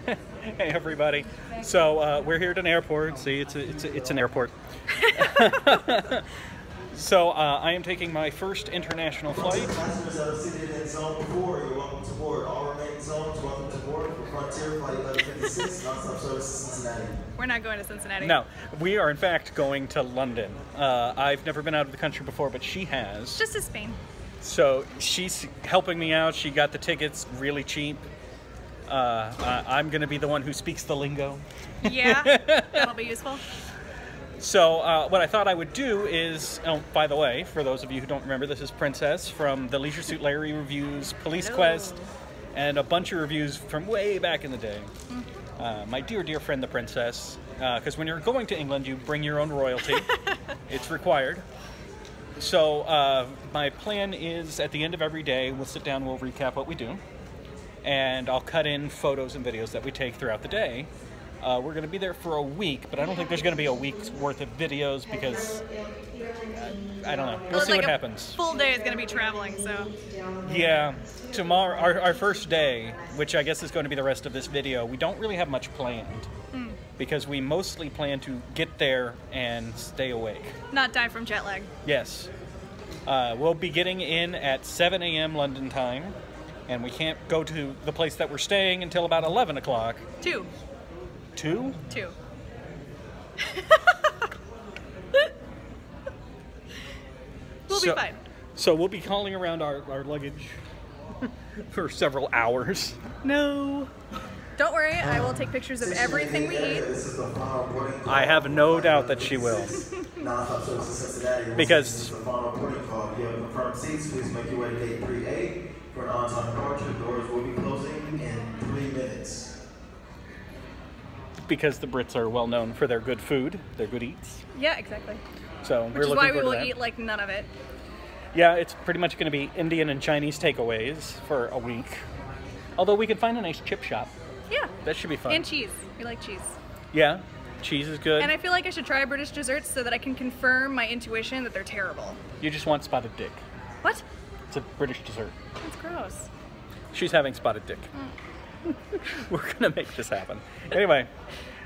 Hey everybody. So we're here at an airport. See, it's an airport. So I am taking my first international flight. Passengers that have seated in zone before, you're welcome to board. All remaining zones, welcome to board for Frontier Flight 1156, non-stop service to Cincinnati. We're not going to Cincinnati. No, we are in fact going to London. I've never been out of the country before, but she has. Just to Spain. So she's helping me out. She got the tickets really cheap. I'm going to be the one who speaks the lingo. Yeah, that'll be useful. So what I thought I would do is, oh, by the way, for those of you who don't remember, this is Princess from the Leisure Suit Larry reviews, Police Hello. Quest, and a bunch of reviews from way back in the day. My dear, dear friend, the Princess, because when you're going to England, you bring your own royalty. It's required. So my plan is at the end of every day, we'll sit down, we'll recap what we do, and I'll cut in photos and videos that we take throughout the day. We're going to be there for a week, but I don't think there's going to be a week's worth of videos because, I don't know. We'll see what happens. Full day is going to be traveling, so. Yeah, tomorrow, our first day, which I guess is going to be the rest of this video, we don't really have much planned because we mostly plan to get there and stay awake. Not die from jet lag. Yes. We'll be getting in at 7 a.m. London time, and we can't go to the place that we're staying until about 11 o'clock. 2. 2? 2. We'll be fine. So we'll be calling around our luggage for several hours. No. Don't worry, I will take pictures of everything we eat. I have no doubt that she will. Non-stop service to Cincinnati. Because- This is the final boarding call. If you have confirmed seats, please make your way to gate 3A for an on-time departure. Doors will be closing in 3 minutes. Because the Brits are well known for their good food, their good eats. Yeah, exactly. So Which we're is looking why we forward will to that. eat like none of it. Yeah, it's pretty much going to be Indian and Chinese takeaways for a week. Although we can find a nice chip shop. Yeah. That should be fun. And cheese. We like cheese. Yeah, cheese is good. And I feel like I should try British desserts so that I can confirm my intuition that they're terrible. You just want spotted dick. What? It's a British dessert. That's gross. She's having spotted dick. We're going to make this happen. Anyway,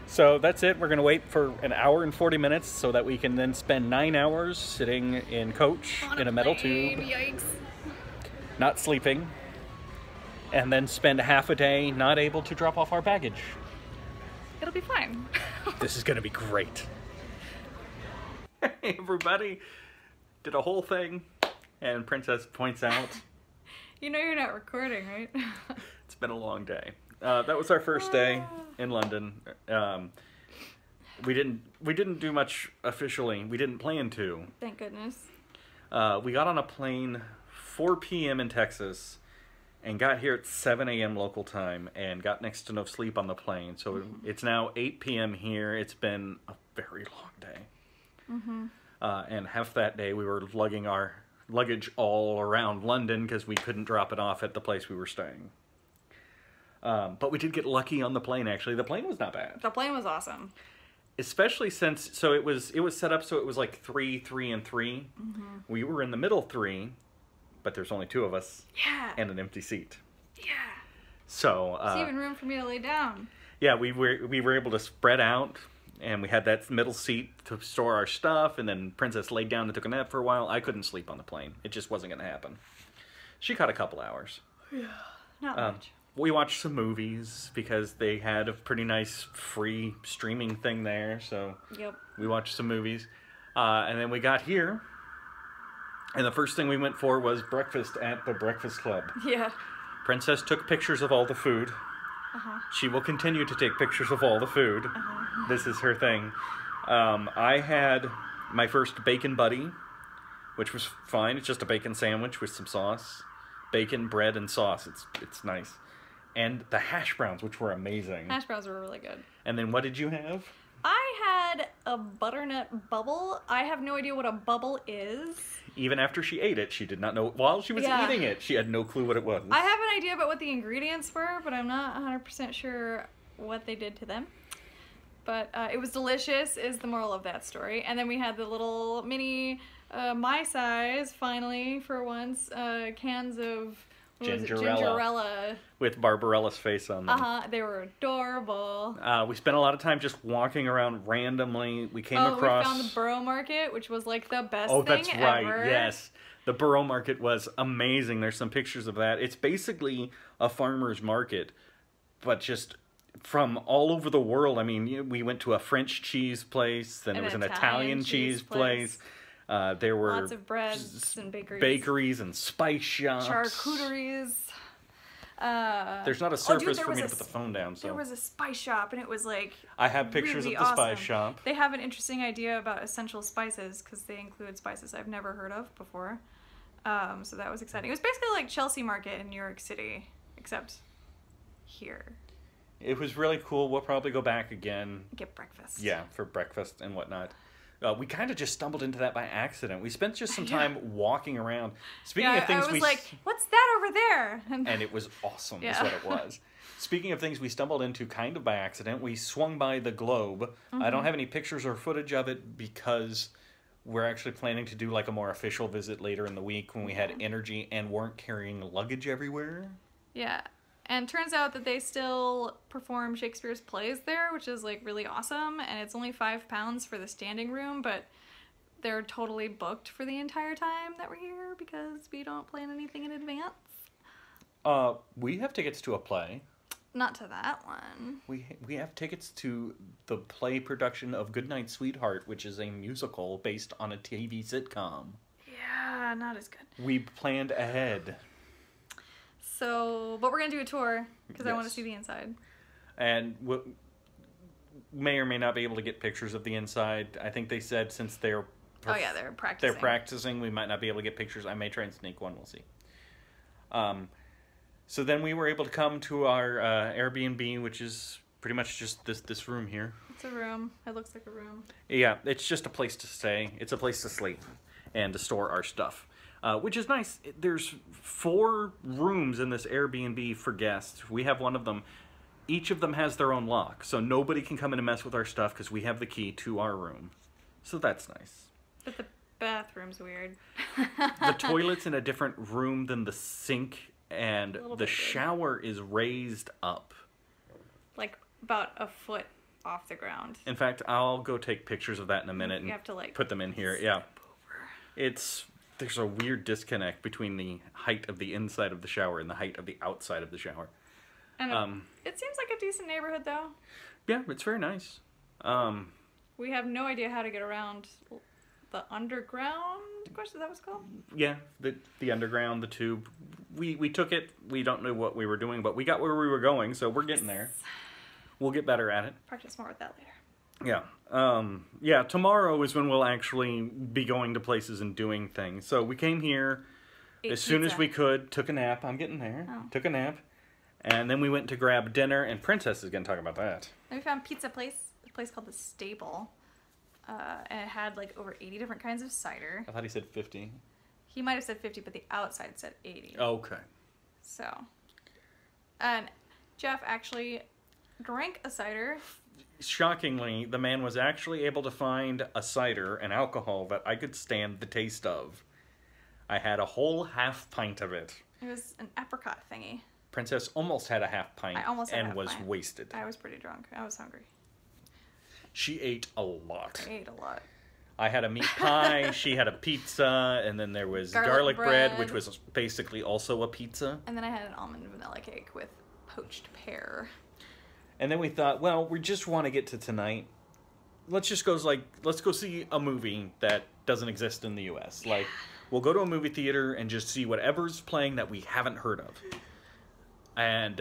so that's it. We're going to wait for an hour and 40 minutes so that we can then spend 9 hours sitting in coach in a metal tube, Yikes. not sleeping, and then spend half a day not able to drop off our baggage. It'll be fine. This is going to be great. Hey, everybody. Did a whole thing, and Princess points out, You know you're not recording, right? it's been a long day. That was our first day in London. We didn't do much officially. We didn't plan to. Thank goodness. We got on a plane 4 p.m. in Texas and got here at 7 a.m. local time and got next to no sleep on the plane. So it's now 8 p.m. here. It's been a very long day. And half that day we were lugging our luggage all around London because we couldn't drop it off at the place we were staying. But we did get lucky on the plane, actually. The plane was not bad. The plane was awesome. Especially since, so it was set up so it was like 3, 3, and 3. We were in the middle 3, but there's only 2 of us. Yeah. And an empty seat. Yeah. So, There's even room for me to lay down. yeah, we were able to spread out, and we had that middle seat to store our stuff, and then Princess laid down and took a nap for a while. I couldn't sleep on the plane. It just wasn't going to happen. She caught a couple hours. Not much. We watched some movies because they had a pretty nice free streaming thing there, so Yep. we watched some movies. And then we got here, and the first thing we went for was breakfast at the Breakfast Club. Yeah. Princess took pictures of all the food. She will continue to take pictures of all the food. This is her thing. I had my first bacon buddy, which was fine. It's just a bacon sandwich with some sauce. Bacon, bread, and sauce. It's nice. And the hash browns, which were amazing. Hash browns were really good. And then what did you have? I had a butternut bubble. I have no idea what a bubble is. Even after she ate it, she did not know. While she was eating it, she had no clue what it was. I have an idea about what the ingredients were, but I'm not 100% sure what they did to them. But it was delicious is the moral of that story. And then we had the little mini, my size, finally, for once, cans of Gingerella. with Barbarella's face on them. They were adorable. We spent a lot of time just walking around randomly. We came We across... found the Borough Market, which was like the best Oh, thing that's right. ever. Yes. The Borough Market was amazing. There's some pictures of that. It's basically a farmer's market, but just from all over the world. I mean, we went to a French cheese place, then there was an Italian cheese place. There were lots of breads and bakeries and spice shops. Charcuteries. There's not a surface there for me to was put the phone down. So There was a spice shop, and it was like I have pictures really of the spice awesome. shop. They have an interesting idea about essential spices because they include spices I've never heard of before. So that was exciting. It was basically like Chelsea Market in New York City, except here. It was really cool. We'll probably go back again. Get breakfast. Yeah, for breakfast and whatnot. We kind of just stumbled into that by accident. We spent just some time walking around. Speaking of things, I was like, "What's that over there?" And it was awesome. Is Yeah. what it was. Speaking of things we stumbled into kind of by accident, we swung by the Globe. I don't have any pictures or footage of it because we're actually planning to do like a more official visit later in the week when we had energy and weren't carrying luggage everywhere. Yeah. And turns out that they still perform Shakespeare's plays there, which is like really awesome. And it's only £5 for the standing room, but they're totally booked for the entire time that we're here because we don't plan anything in advance. We have tickets to a play. Not to that one. We have tickets to the play production of Goodnight Sweetheart, which is a musical based on a TV sitcom. Yeah, not as good. We planned ahead. So, but we're going to do a tour because I want to Yes. see the inside. And we may or may not be able to get pictures of the inside. I think they said since they're They're practicing. they're practicing, we might not be able to get pictures. I may try and sneak one. We'll see. So then we were able to come to our Airbnb, which is pretty much just this room here. It's a room. It looks like a room. Yeah, it's just a place to stay. It's a place to sleep and to store our stuff, which is nice. There's 4 rooms in this Airbnb for guests. We have one of them. Each of them has their own lock, so nobody can come in and mess with our stuff because we have the key to our room. So that's nice. But the bathroom's weird. The toilet's in a different room than the sink, and little the bit weird. shower is raised up. Like about a foot off the ground. In fact, I'll go take pictures of that in a minute and You have to, like, put them in here. Yeah. There's a weird disconnect between the height of the inside of the shower and the height of the outside of the shower. And it seems like a decent neighborhood, though. Yeah, it's very nice. We have no idea how to get around the underground. Of course, that was called. Yeah, the underground, the tube. We took it. We don't know what we were doing, but we got where we were going, so we're getting there. We'll get better at it. Practice more with that later. Yeah. Tomorrow is when we'll actually be going to places and doing things. So we came here as soon as we could, took a nap. I'm getting there. Oh. Took a nap. And then we went to grab dinner, and Princess is going to talk about that. Then we found a place called The Stable. And it had like over 80 different kinds of cider. I thought he said 50. He might have said 50, but the outside said 80. Okay. So, and Jeff actually drank a cider. Shockingly, the man was actually able to find a cider, an alcohol, that I could stand the taste of. I had a whole half pint of it. It was an apricot thingy. Princess almost had a half pint I almost had a and half was pint. wasted. I was pretty drunk. I was hungry. She ate a lot. I ate a lot. I had a meat pie, she had a pizza, and then there was Garlic garlic bread, bread. which was basically also a pizza. And then I had an almond and vanilla cake with poached pear. And then we thought, well, we just want to get to tonight. Let's go see a movie that doesn't exist in the US. Like, we'll go to a movie theater and just see whatever's playing that we haven't heard of. And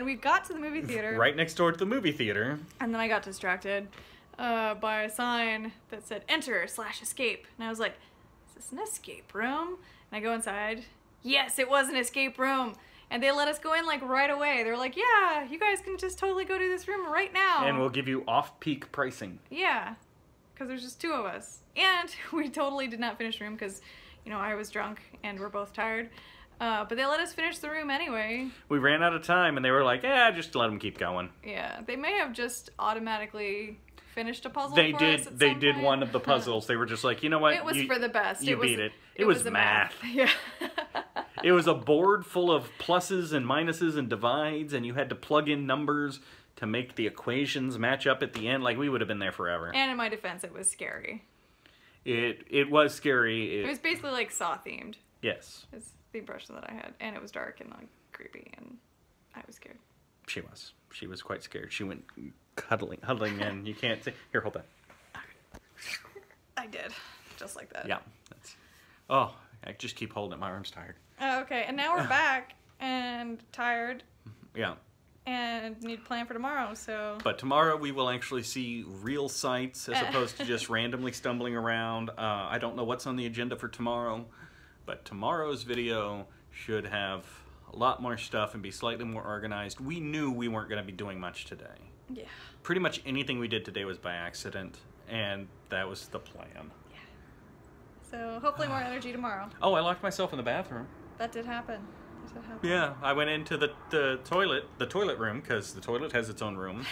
we got to the movie theater. right next door to the movie theater. And then I got distracted by a sign that said enter/escape. And I was like, is this an escape room? And I go inside. Yes, it was an escape room. And they let us go in like right away. They were like, yeah, you guys can just totally go to this room right now. And we'll give you off-peak pricing. Yeah, because there's just 2 of us. And we totally did not finish the room because, I was drunk and we're both tired. But they let us finish the room anyway. We ran out of time, and they were like, just let them keep going. Yeah, they may have just automatically finished a puzzle They for did. us at They some did point. one of the puzzles. They were just like, you know what? It was for the best. You it was, beat it. It was a math. Yeah. It was a board full of pluses and minuses and divides, and you had to plug in numbers to make the equations match up at the end. Like, we would have been there forever. And in my defense, it was scary. It was scary. It was basically like Saw themed. Yes. Is the impression that I had. And it was dark and like creepy, and I was scared. She was. She was quite scared. She went huddling in. You can't say, here, hold that. I did. Just like that. Yeah. Oh, I just keep holding it. My arm's tired. Okay, and now we're back and tired Yeah. and need to plan for tomorrow, so... But tomorrow we will actually see real sights as opposed to just randomly stumbling around. I don't know what's on the agenda for tomorrow, but tomorrow's video should have a lot more stuff and be slightly more organized. We knew we weren't going to be doing much today. Yeah. Pretty much anything we did today was by accident, and that was the plan. Yeah. So hopefully more energy tomorrow. Oh, I locked myself in the bathroom. That did happen. Yeah, I went into the toilet room, because the toilet has its own room,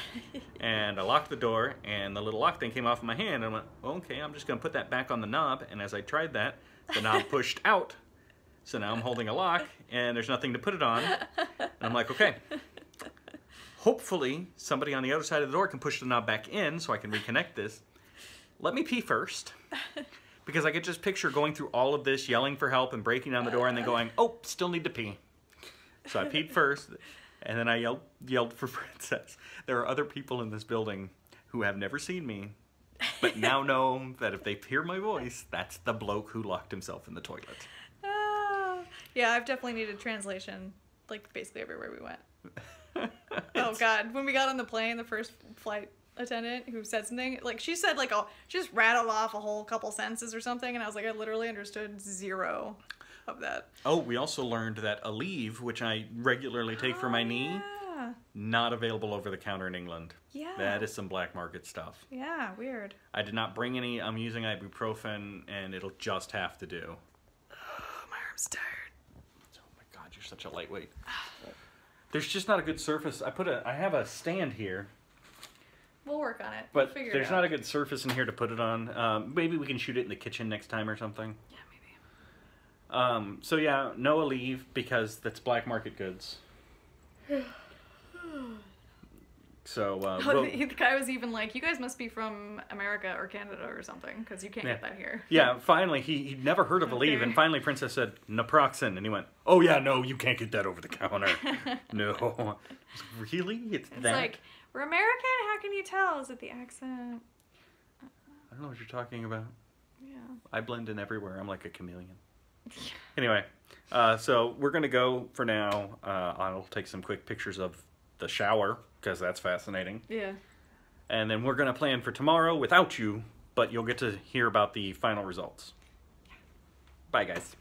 and I locked the door, and the little lock thing came off of my hand, and I went, okay, I'm just going to put that back on the knob, and as I tried that, the knob pushed out. So now I'm holding a lock, and there's nothing to put it on, and I'm like, okay. Hopefully, somebody on the other side of the door can push the knob back in so I can reconnect this. Let me pee first. Because I could just picture going through all of this, yelling for help and breaking down the door and then going, oh, still need to pee. So I peed first, and then I yelled for Princess. There are other people in this building who have never seen me, but now know that if they hear my voice, that's the bloke who locked himself in the toilet. Yeah, I've definitely needed translation, like, basically everywhere we went. Oh, God. When we got on the plane, the first flight attendant who said something, like, she said, like, she just rattled off a whole couple sentences or something, and I was like, I literally understood zero of that. Oh, we also learned that Aleve, which I regularly take for my knee, not available over the counter in England. Yeah. That is some black market stuff. Yeah, weird. I did not bring any. I'm using ibuprofen, and it'll just have to do. Oh, my arm's tired. Oh my God, you're such a lightweight. There's just not a good surface. I have a stand here. We'll work on it. But we'll there's not a good surface in here to put it on. Maybe we can shoot it in the kitchen next time or something. Yeah, maybe. So yeah, no Aleve because that's black market goods. So the guy was even like, you guys must be from America or Canada or something, because you can't get that here. Yeah, finally, he'd never heard of Aleve, and finally Princess said, naproxen, and he went, oh yeah, no, you can't get that over the counter. No. Really? It's that? Like, we're American? How can you tell? Is it the accent? I don't know what you're talking about. Yeah. I blend in everywhere. I'm like a chameleon. Anyway, so we're going to go for now. I'll take some quick pictures of the shower, because that's fascinating. Yeah. And then we're going to plan for tomorrow without you, but you'll get to hear about the final results. Bye, guys.